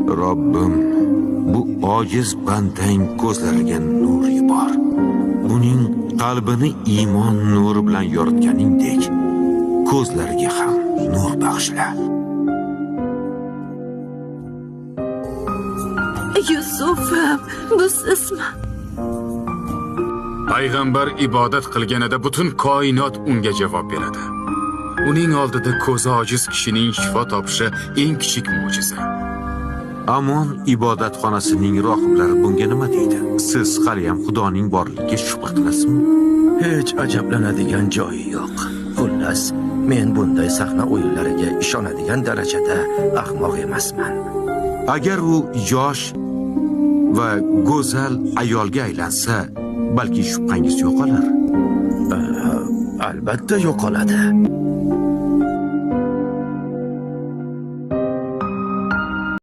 Robbim, bu ojiz bandang ko'zlariga nur yubor. Uning qalbini iymon nuri bilan yoritganingdek, ko'zlariga ham nur bag'ishla. Yusufim, bu sizmi? Payg'ambar ibodat qilganida butun koinot unga javob beradi. Uning oldida ko'zi ojiz kishining shifo topishi eng kichik mo'jiza. Amon ibodatxonasining rohiblari bunga nima deydi? Siz hali ham Xudoning borligiga shubha qilasizmi? Hech ajablanadigan joyi yo'q. Xullas, men bunday sahna o'yinlariga ishonadigan darajada ahmoq emasman. Agar u yosh va go'zal ayolga aylansa, balki shubhangiz yo'qolar. Albatta yo'qoladi.